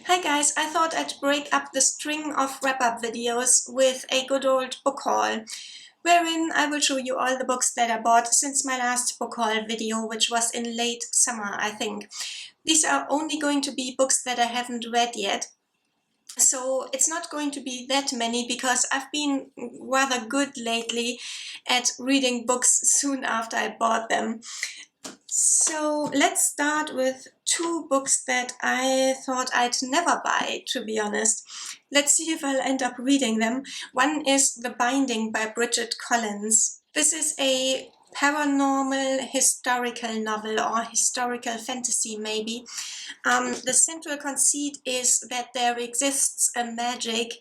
Hi guys, I thought I'd break up the string of wrap-up videos with a good old book haul, wherein I will show you all the books that I bought since my last book haul video, which was in late summer, I think. These are only going to be books that I haven't read yet, so it's not going to be that many because I've been rather good lately at reading books soon after I bought them. So let's start with two books that I thought I'd never buy, to be honest. Let's see if I'll end up reading them. One is The Binding by Bridget Collins. This is a paranormal historical novel, or historical fantasy maybe. The central conceit is that there exists a magic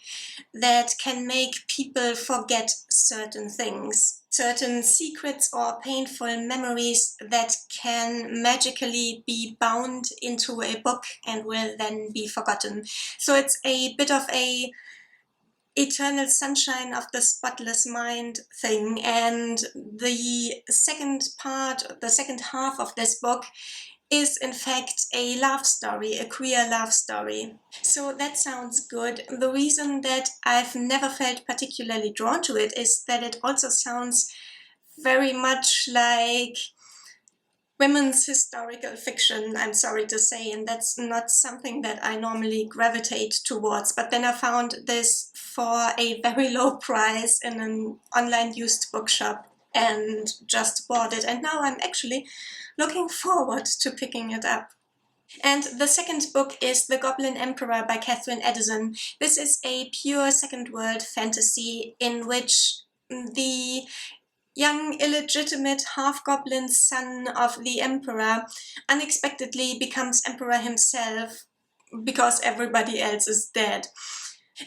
that can make people forget certain things, certain secrets or painful memories that can magically be bound into a book and will then be forgotten. So it's a bit of a eternal sunshine of the spotless mind thing, and the second half of this book is in fact a love story, a queer love story. So that sounds good. The reason that I've never felt particularly drawn to it is that it also sounds very much like women's historical fiction, I'm sorry to say, and that's not something that I normally gravitate towards. But then I found this for a very low price in an online used bookshop and just bought it, and now I'm actually looking forward to picking it up. And the second book is The Goblin Emperor by Katherine Addison. This is a pure second world fantasy in which the young illegitimate half-goblin son of the emperor unexpectedly becomes emperor himself because everybody else is dead.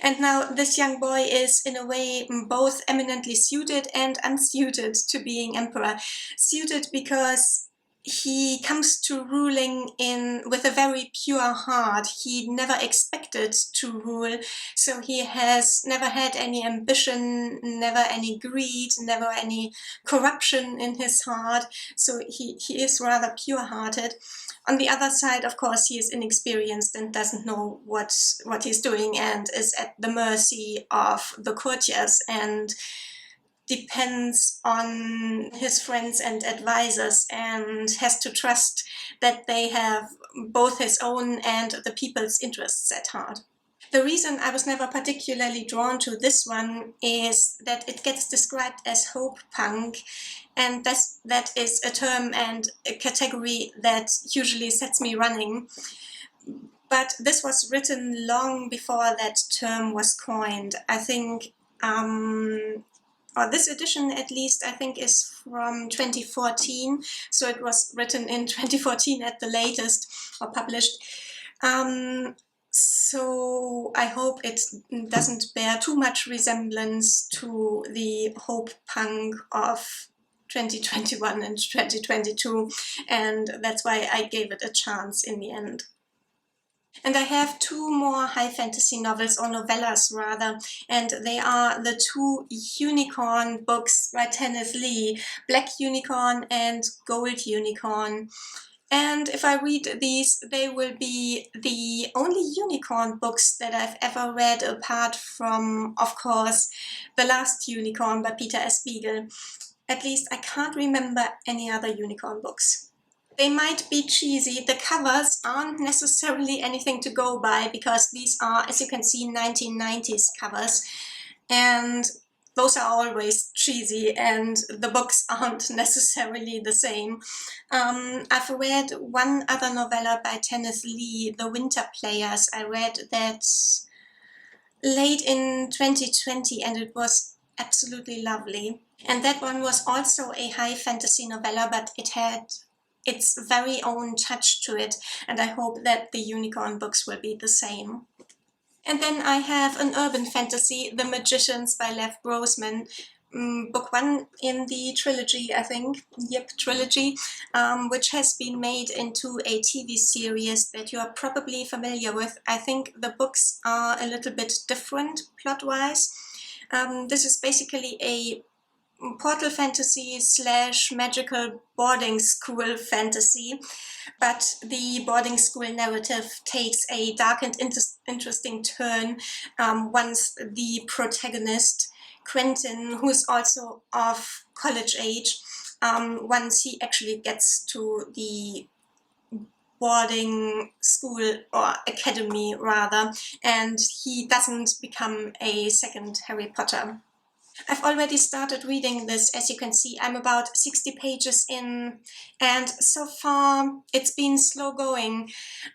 And now this young boy is in a way both eminently suited and unsuited to being emperor. Suited because he comes to ruling with a very pure heart. He never expected to rule, so he has never had any ambition, never any greed, never any corruption in his heart, so he is rather pure-hearted. On the other side, of course, he is inexperienced and doesn't know what he's doing and is at the mercy of the courtiers and depends on his friends and advisors and has to trust that they have both his own and the people's interests at heart. The reason I was never particularly drawn to this one is that it gets described as hope punk, and that is a term and a category that usually sets me running. But this was written long before that term was coined. I think or this edition at least, I think, is from 2014, so it was written in 2014 at the latest, or published. So I hope it doesn't bear too much resemblance to the hope punk of 2021 and 2022, and that's why I gave it a chance in the end. And I have two more high fantasy novels, or novellas rather, and they are the two unicorn books by Tanith, Black Unicorn and Gold Unicorn. And if I read these, they will be the only unicorn books that I've ever read, apart from, of course, The Last Unicorn by Peter S. Beagle. At least I can't remember any other unicorn books. They might be cheesy. The covers aren't necessarily anything to go by because these are, as you can see, 1990s covers, and those are always cheesy, and the books aren't necessarily the same. I've read one other novella by Tanith, The Winter Players. I read that late in 2020 and it was absolutely lovely. And that one was also a high fantasy novella, but it had its very own touch to it, and I hope that the unicorn books will be the same. And then I have an urban fantasy, The Magicians by Lev Grossman, book one in the trilogy, I think, trilogy, which has been made into a TV series that you are probably familiar with. I think the books are a little bit different plot-wise. This is basically a portal fantasy / magical boarding school fantasy, but the boarding school narrative takes a dark and interesting turn once the protagonist, Quentin, who's also of college age, once he actually gets to the boarding school, or academy rather, and he doesn't become a second Harry Potter. I've already started reading this. As you can see, I'm about 60 pages in, and so far it's been slow going.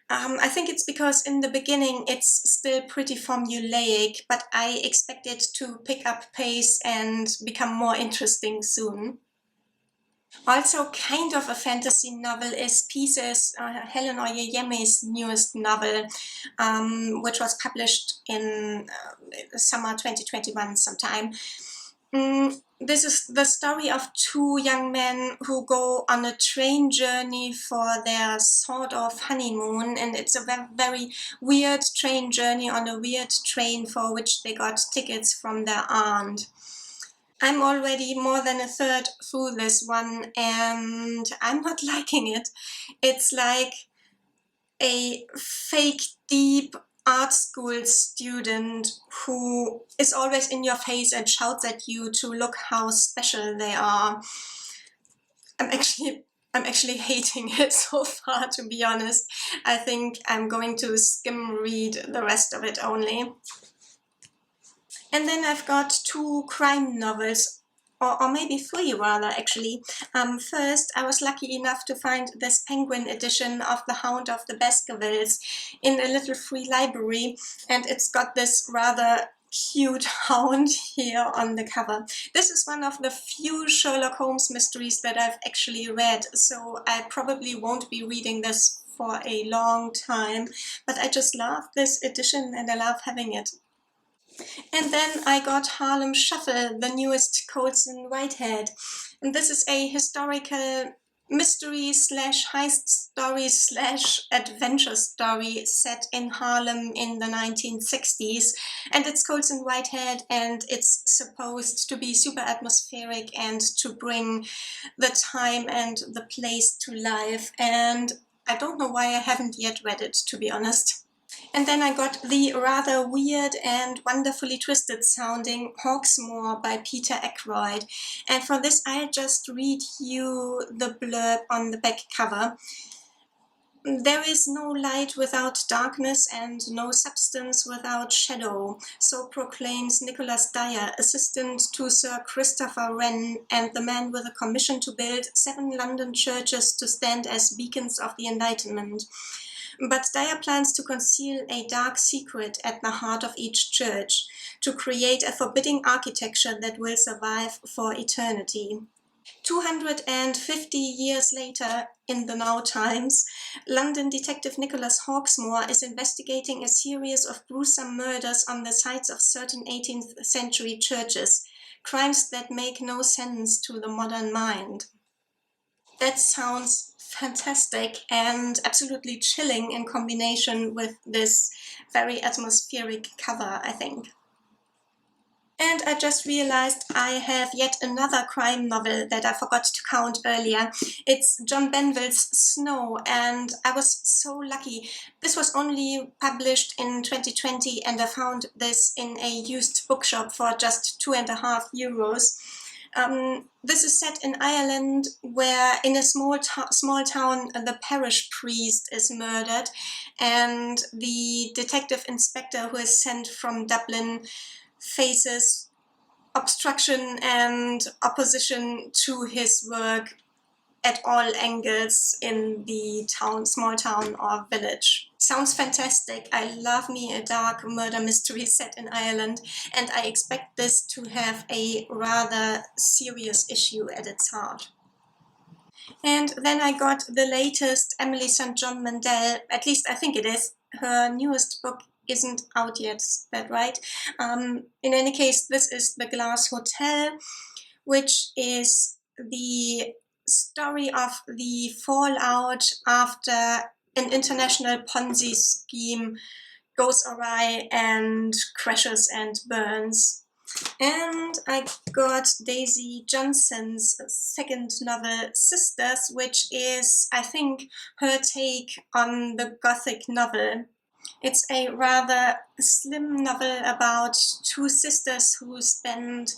I think it's because in the beginning it's still pretty formulaic, but I expect it to pick up pace and become more interesting soon. Also kind of a fantasy novel is Pieces, Helen Oyeyemi's newest novel, which was published in summer 2021 sometime. This is the story of two young men who go on a train journey for their sort of honeymoon, and it's a very weird train journey on a weird train for which they got tickets from their aunt. I'm already more than a third through this one, and I'm not liking it. It's like a fake deep art school student who is always in your face and shouts at you to look how special they are. I'm actually hating it so far, to be honest. I think I'm going to skim read the rest of it only. And then I've got two crime novels, or maybe three rather, actually. First, I was lucky enough to find this Penguin edition of The Hound of the Baskervilles in a little free library, and it's got this rather cute hound here on the cover. This is one of the few Sherlock Holmes mysteries that I've actually read, so I probably won't be reading this for a long time, but I just love this edition and I love having it. And then I got Harlem Shuffle, the newest Colson Whitehead. And this is a historical mystery / heist story / adventure story set in Harlem in the 1960s. And it's Colson Whitehead, and it's supposed to be super atmospheric and to bring the time and the place to life. And I don't know why I haven't yet read it, to be honest. And then I got the rather weird and wonderfully twisted sounding Hawksmoor by Peter Ackroyd. And for this I'll just read you the blurb on the back cover. There is no light without darkness and no substance without shadow, so proclaims Nicholas Dyer, assistant to Sir Christopher Wren and the man with a commission to build 7 London churches to stand as beacons of the Enlightenment. But Dyer plans to conceal a dark secret at the heart of each church, to create a forbidding architecture that will survive for eternity. 250 years later, in the now times, London detective Nicholas Hawksmoor is investigating a series of gruesome murders on the sites of certain 18th century churches, crimes that make no sense to the modern mind. That sounds fantastic and absolutely chilling in combination with this very atmospheric cover, I think. And I just realized I have yet another crime novel that I forgot to count earlier. It's John Banville's Snow, and I was so lucky. This was only published in 2020, and I found this in a used bookshop for just €2.50. This is set in Ireland, where in a small town the parish priest is murdered, and the detective inspector who is sent from Dublin faces obstruction and opposition to his work at all angles in the small town or village. Sounds fantastic. I love me a dark murder mystery set in Ireland, and I expect this to have a rather serious issue at its heart. And then I got the latest Emily St. John Mandel, at least I think it is. Her newest book isn't out yet, is that right? In any case, this is The Glass Hotel, which is the story of the fallout after an international Ponzi scheme goes awry and crashes and burns. And I got Daisy Johnson's second novel, Sisters, which is, I think, her take on the Gothic novel. It's a rather slim novel about two sisters who spend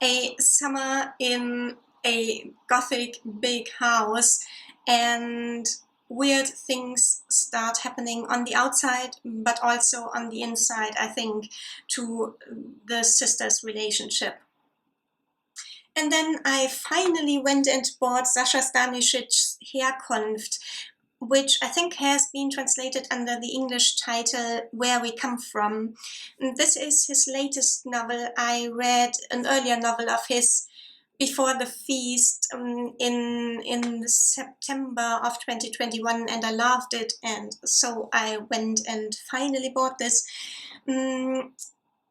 a summer in a Gothic big house, and weird things start happening on the outside, but also on the inside, I think, to the sisters' relationship. And then I finally went and bought Saša Stanišić's Herkunft, which I think has been translated under the English title Where We Come From. And this is his latest novel. I read an earlier novel of his, Before the Feast, in September of 2021, and I loved it, and so I went and finally bought this.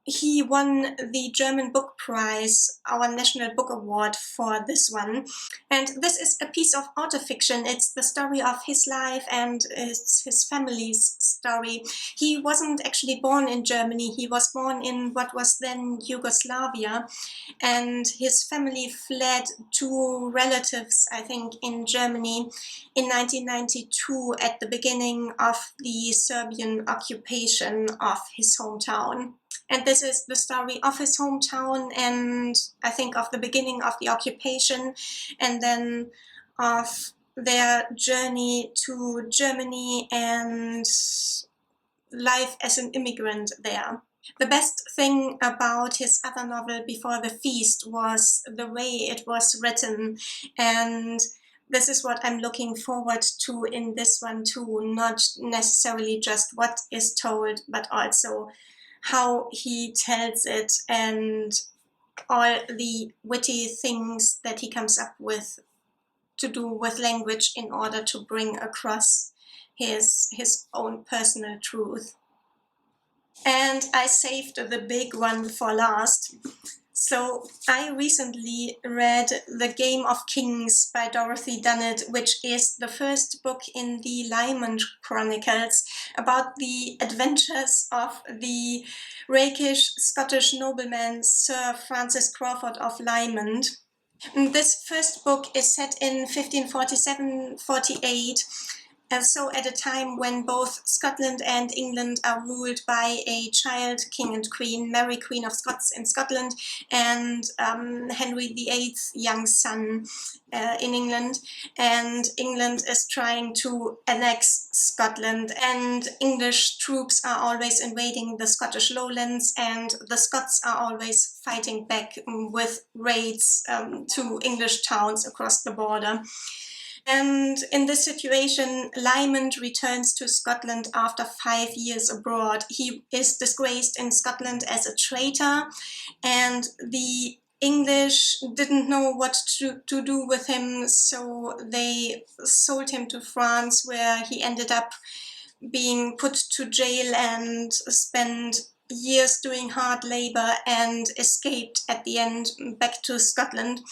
He won the German Book Prize, our National Book Award, for this one. And this is a piece of autofiction. It's the story of his life, and it's his family's story. He wasn't actually born in Germany. He was born in what was then Yugoslavia. And his family fled to relatives, I think, in Germany in 1992 at the beginning of the Serbian occupation of his hometown. And this is the story of his hometown, and I think of the beginning of the occupation, and then of their journey to Germany and life as an immigrant there. The best thing about his other novel, Before the Feast, was the way it was written, and this is what I'm looking forward to in this one too, not necessarily just what is told, but also how he tells it and all the witty things that he comes up with to do with language in order to bring across his own personal truth. And I saved the big one for last. So I recently read The Game of Kings by Dorothy Dunnett, which is the first book in the Lymond Chronicles about the adventures of the rakish Scottish nobleman Sir Francis Crawford of Lymond. This first book is set in 1547-48. So at a time when both Scotland and England are ruled by a child king and queen, Mary Queen of Scots in Scotland, and Henry VIII's young son in England. And England is trying to annex Scotland, and English troops are always invading the Scottish lowlands, and the Scots are always fighting back with raids to English towns across the border. And in this situation, Lymond returns to Scotland after 5 years abroad. He is disgraced in Scotland as a traitor, and the English didn't know what to do with him, so they sold him to France, where he ended up being put to jail and spent years doing hard labor and escaped at the end back to Scotland.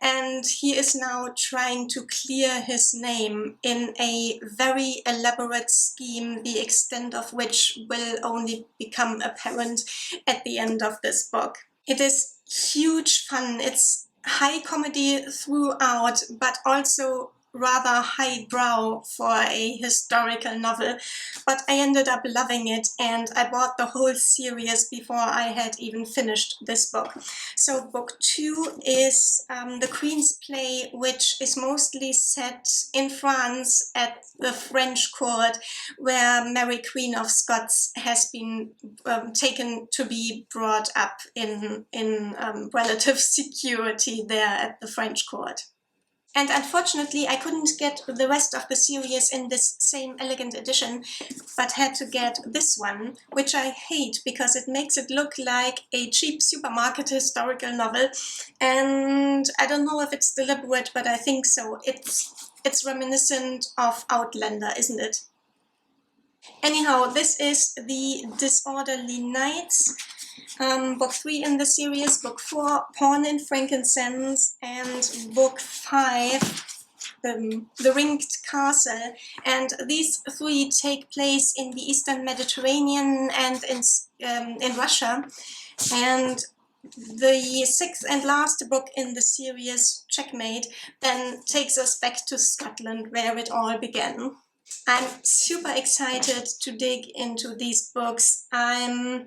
And he is now trying to clear his name in a very elaborate scheme, the extent of which will only become apparent at the end of this book. It is huge fun. It's high comedy throughout, but also rather highbrow for a historical novel, but I ended up loving it, and I bought the whole series before I had even finished this book. So book 2 is The Queen's Play, which is mostly set in France at the French court, where Mary Queen of Scots has been taken to be brought up in relative security there at the French court. And unfortunately, I couldn't get the rest of the series in this same elegant edition, but had to get this one, which I hate because it makes it look like a cheap supermarket historical novel. And I don't know if it's deliberate, but I think so. It's reminiscent of Outlander, isn't it? Anyhow, this is The Disorderly Knights. Book 3 in the series, book 4, Pawn in Frankincense, and book 5, The Ringed Castle. And these 3 take place in the Eastern Mediterranean and in Russia. And the sixth and last book in the series, Checkmate, then takes us back to Scotland, where it all began. I'm super excited to dig into these books. I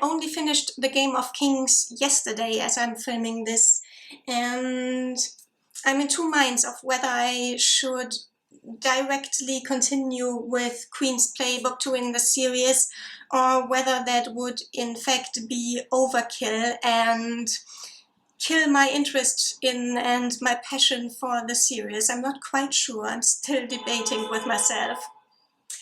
only finished The Game of Kings yesterday as I'm filming this, and I'm in two minds of whether I should directly continue with Queen's Play Book 2 in the series, or whether that would in fact be overkill and kill my interest in and my passion for the series. I'm not quite sure. I'm still debating with myself.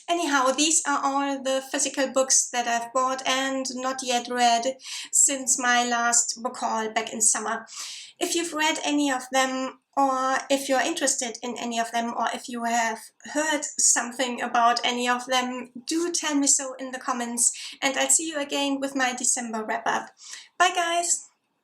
Anyhow, these are all the physical books that I've bought and not yet read since my last book haul back in summer. If you've read any of them, or if you're interested in any of them, or if you have heard something about any of them, do tell me so in the comments, and I'll see you again with my December wrap-up. Bye guys!